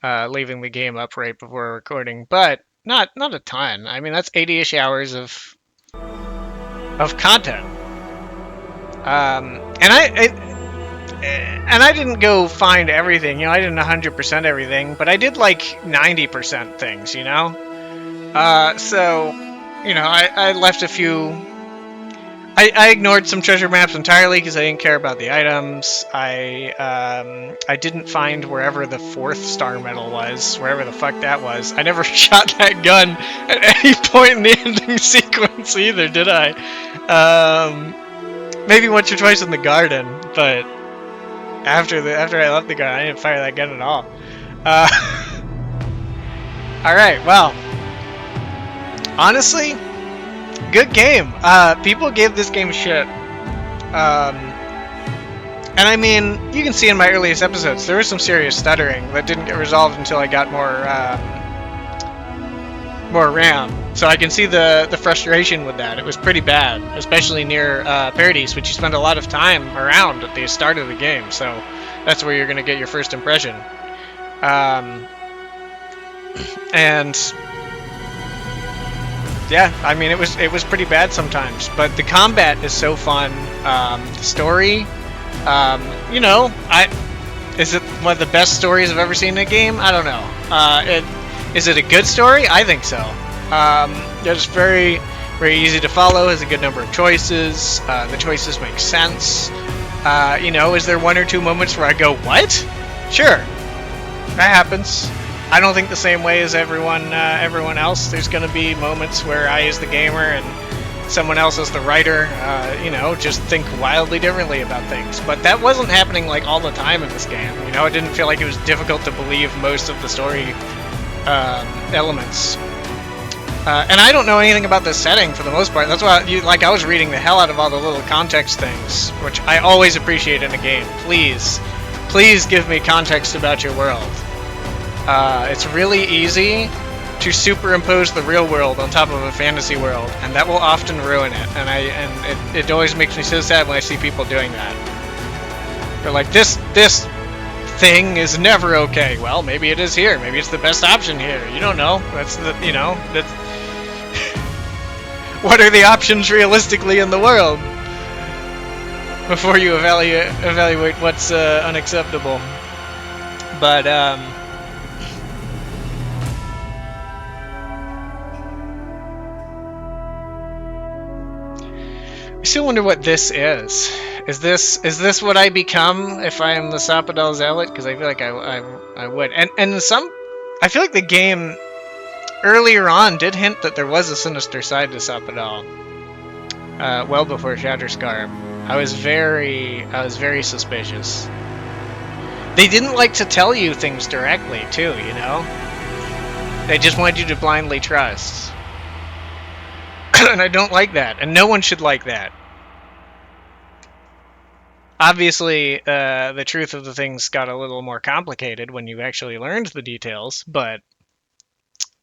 leaving the game up right before recording, but not a ton. I mean, that's 80-ish hours of content. And I didn't go find everything, I didn't 100% everything, but I did 90% things, So, I left a few. I ignored some treasure maps entirely because I didn't care about the items. I didn't find wherever the 4th star medal was, wherever the fuck that was. I never shot that gun at any point in the ending sequence either, did I? Maybe once or twice in the garden, but after I left the garden, I didn't fire that gun at all. All right, well, honestly, good game. People gave this game shit. And I mean, you can see in my earliest episodes, there was some serious stuttering that didn't get resolved until I got more RAM. So I can see the frustration with that. It was pretty bad, especially near Paradise, which you spend a lot of time around at the start of the game. So that's where you're going to get your first impression. And yeah, I mean, it was pretty bad sometimes, but the combat is so fun. The story, you know, is it one of the best stories I've ever seen in a game? I don't know. Is it a good story? I think so. It's very, very easy to follow. Has a good number of choices. The choices make sense. You know, is there one or two moments where I go, what? Sure, that happens. I don't think the same way as everyone else. There's going to be moments where I, as the gamer, and someone else as the writer, you know, just think wildly differently about things. But that wasn't happening like all the time in this game. You know, it didn't feel like it was difficult to believe most of the story elements. And I don't know anything about this setting for the most part. That's why, I was reading the hell out of all the little context things, which I always appreciate in a game. Please, please give me context about your world. It's really easy to superimpose the real world on top of a fantasy world, and that will often ruin it. And it always makes me so sad when I see people doing that. They're like, this thing is never okay. Well, maybe it is here. Maybe it's the best option here. You don't know. That's that's what are the options realistically in the world before you evaluate what's unacceptable. But I still wonder what this is. Is this what I become if I am the Sapadal Zealot? Because I feel like I would. And I feel like the game earlier on did hint that there was a sinister side to Sapadal. Well before Shatterscarp. I was very suspicious. They didn't like to tell you things directly, too, you know? They just wanted you to blindly trust. And I don't like that, and no one should like that. Obviously, the truth of the things got a little more complicated when you actually learned the details, but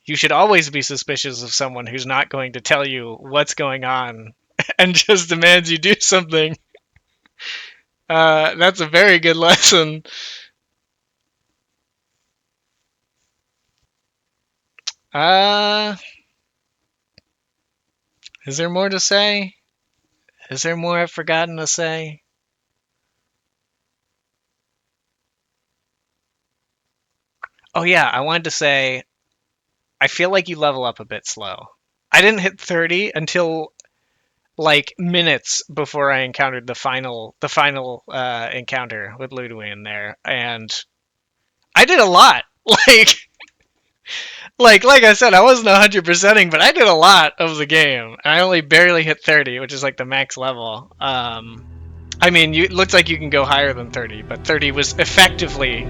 you should always be suspicious of someone who's not going to tell you what's going on and just demands you do something. That's a very good lesson. Is there more to say? Is there more I've forgotten to say? Oh yeah, I wanted to say, I feel like you level up a bit slow. I didn't hit 30 until like minutes before I encountered the final encounter with Lödwyn there, and I did a lot. Like I said, I wasn't 100%ing, but I did a lot of the game. I only barely hit 30, which is like the max level. I mean, it looks like you can go higher than 30, but 30 was effectively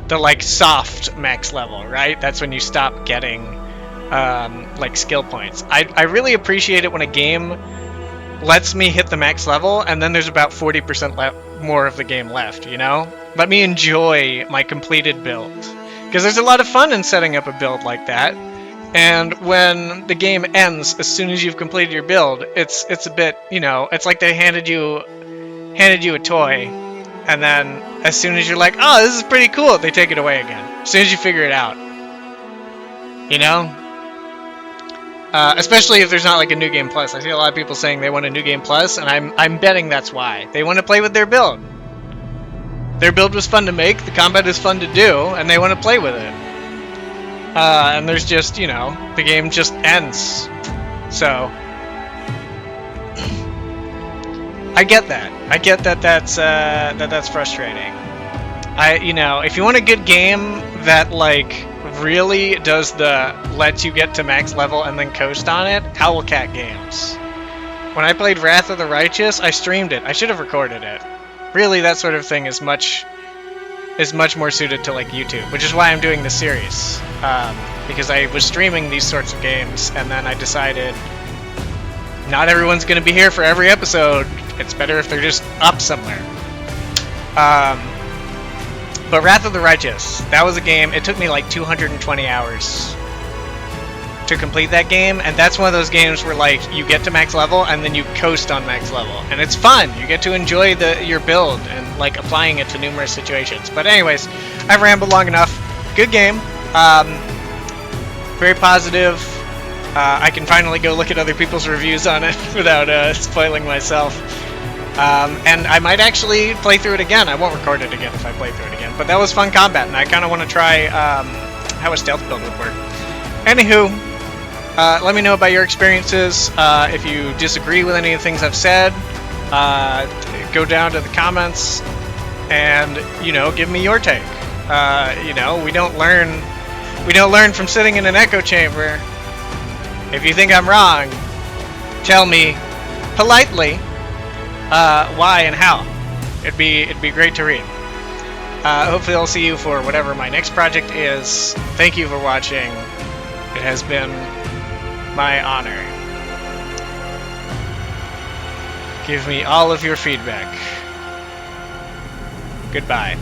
the like soft max level, right? That's when you stop getting like skill points. I really appreciate it when a game lets me hit the max level and then there's about 40% more of the game left, you know? Let me enjoy my completed build. Because there's a lot of fun in setting up a build like that. And when the game ends, as soon as you've completed your build, it's a bit, you know, it's like they handed you a toy, and then as soon as you're like, oh, this is pretty cool, they take it away again. As soon as you figure it out. You know? Especially if there's not like a New Game Plus. I see a lot of people saying they want a New Game Plus, and I'm betting that's why. They want to play with their build. Their build was fun to make, the combat is fun to do, and they want to play with it. And there's just, you know, the game just ends. So I get that. I get that that's frustrating. You know, if you want a good game that like really does lets you get to max level and then coast on it, Owlcat Games. When I played Wrath of the Righteous, I streamed it. I should have recorded it. Really, that sort of thing is much more suited to like YouTube, which is why I'm doing this series. Because I was streaming these sorts of games, and then I decided not everyone's going to be here for every episode. It's better if they're just up somewhere. But Wrath of the Righteous, that was a game, it took me like 220 hours to complete that game, and that's one of those games where like you get to max level and then you coast on max level, and it's fun. You get to enjoy your build and like applying it to numerous situations. But anyways, I've rambled long enough. Good game, very positive. I can finally go look at other people's reviews on it without spoiling myself. And I might actually play through it again. I won't record it again if I play through it again. But that was fun combat, and I kind of want to try how a stealth build would work. Anywho, let me know about your experiences. If you disagree with any of the things I've said, go down to the comments and, you know, give me your take. You know, we don't learn from sitting in an echo chamber. If you think I'm wrong, tell me politely why and how. It'd be great to read. Hopefully I'll see you for whatever my next project is. Thank you for watching. It has been my honor. Give me all of your feedback. Goodbye.